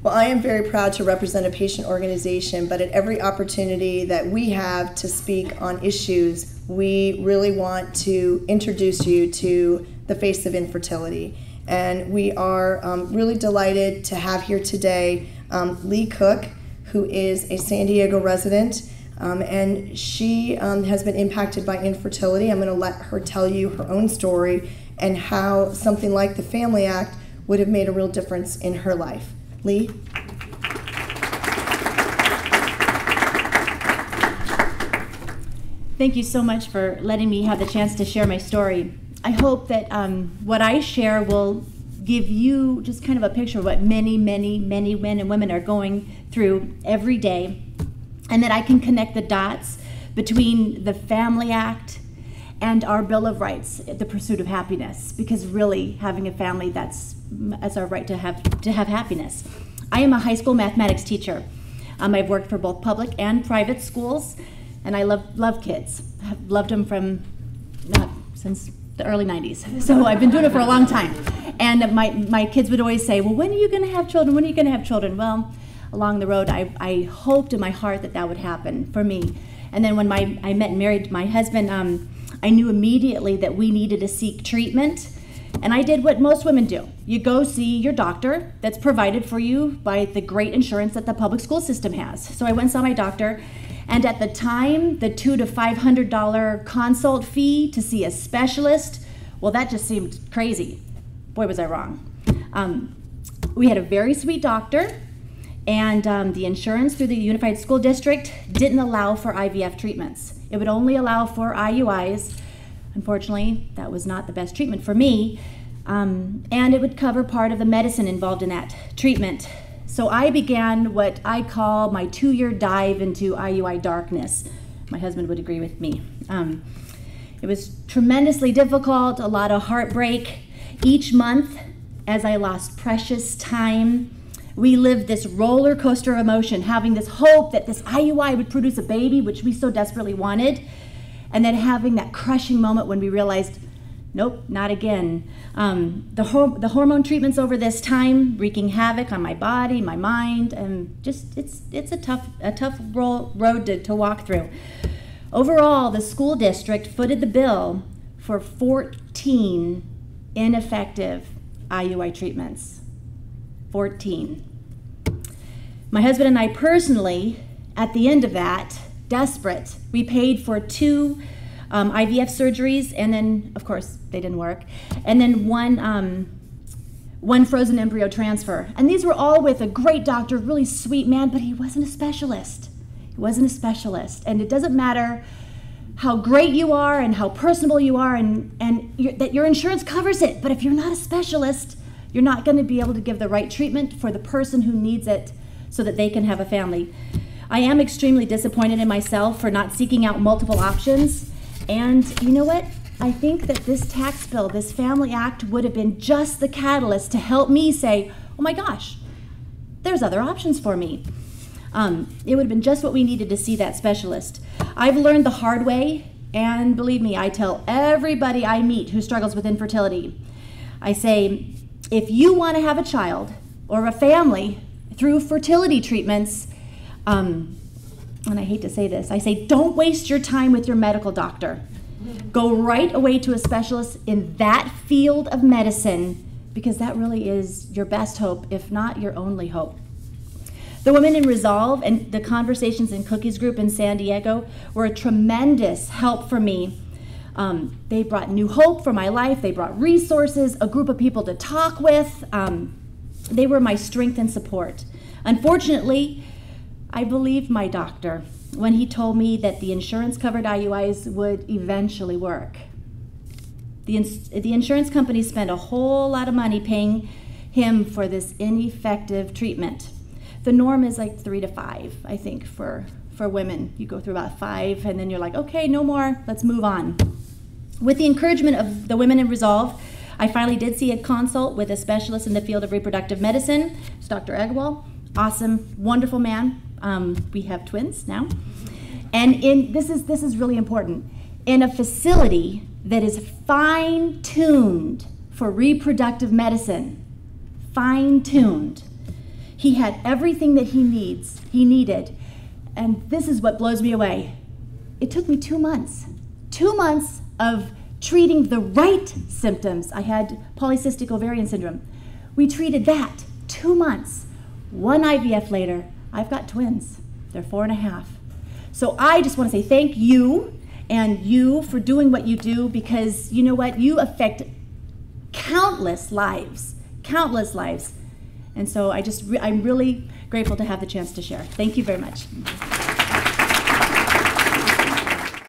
Well, I am very proud to represent a patient organization, but at every opportunity that we have to speak on issues, we really want to introduce you to the face of infertility. And we are really delighted to have here today Leigh Cook, who is a San Diego resident, and she has been impacted by infertility. I'm going to let her tell you her own story and how something like the Family Act would have made a real difference in her life. Leigh? Thank you so much for letting me have the chance to share my story. I hope that what I share will give you just kind of a picture of what many men and women are going through every day, and that I can connect the dots between the Family Act and our Bill of Rights, the pursuit of happiness, because really having a family, that's our right to have happiness. I am a high school mathematics teacher. I've worked for both public and private schools, and I love kids. I've loved them since the early 90s, so I've been doing it for a long time. And my kids would always say, well, when are you going to have children? When are you going to have children? Well, along the road, I hoped in my heart that would happen for me. And then when I met and married my husband, I knew immediately that we needed to seek treatment. And I did what most women do. You go see your doctor that's provided for you by the great insurance that the public school system has. So I went and saw my doctor. And at the time, the $200 to $500 consult fee to see a specialist, well, that just seemed crazy. Boy, was I wrong. We had a very sweet doctor, and the insurance through the Unified School District didn't allow for IVF treatments. It would only allow for IUIs. Unfortunately, that was not the best treatment for me, and it would cover part of the medicine involved in that treatment. So I began what I call my 2-year dive into IUI darkness. My husband would agree with me. It was tremendously difficult, a lot of heartbreak. Each month, as I lost precious time, we lived this roller coaster of emotion, having this hope that this IUI would produce a baby, which we so desperately wanted, and then having that crushing moment when we realized, nope, not again. The hormone treatments over this time wreaking havoc on my body, my mind, and just it's a tough road to walk through. Overall, the school district footed the bill for 14 ineffective IUI treatments. 14. My husband and I personally, at the end of that, desperate, we paid for 2 IVF surgeries, and then, of course, they didn't work, and then one frozen embryo transfer. And these were all with a great doctor, really sweet man, but he wasn't a specialist. He wasn't a specialist. And it doesn't matter how great you are and how personable you are and that your insurance covers it, but if you're not a specialist, you're not going to be able to give the right treatment for the person who needs it so that they can have a family. I am extremely disappointed in myself for not seeking out multiple options. And you know what? I think that this tax bill, this Family Act, would have been just the catalyst to help me say, oh my gosh, there's other options for me. It would have been just what we needed to see that specialist. I've learned the hard way, and believe me, I tell everybody I meet who struggles with infertility, I say, if you want to have a child or a family through fertility treatments, and I hate to say this, I say don't waste your time with your medical doctor. Go right away to a specialist in that field of medicine, because that really is your best hope, if not your only hope. The Women in Resolve and the Conversations in Cookies group in San Diego were a tremendous help for me. They brought new hope for my life. They brought resources, a group of people to talk with. They were my strength and support. Unfortunately, I believed my doctor when he told me that the insurance-covered IUIs would eventually work. The insurance company spent a whole lot of money paying him for this ineffective treatment. The norm is like 3 to 5, I think, for women. You go through about 5, and then you're like, okay, no more, let's move on. With the encouragement of the Women in Resolve, I finally did see a consult with a specialist in the field of reproductive medicine. It's Dr. Agarwal. Awesome, wonderful man. We have twins now. And this is really important. In a facility that is fine-tuned for reproductive medicine, fine-tuned, He had everything that he needed. And this is what blows me away. It took me 2 months. 2 months of treating the right symptoms. I had polycystic ovarian syndrome. We treated that 2 months. 1 IVF later, I've got twins. They're 4.5. So I just want to say thank you and you for doing what you do, because you know what? You affect countless lives, countless lives. And so I'm really grateful to have the chance to share. Thank you very much.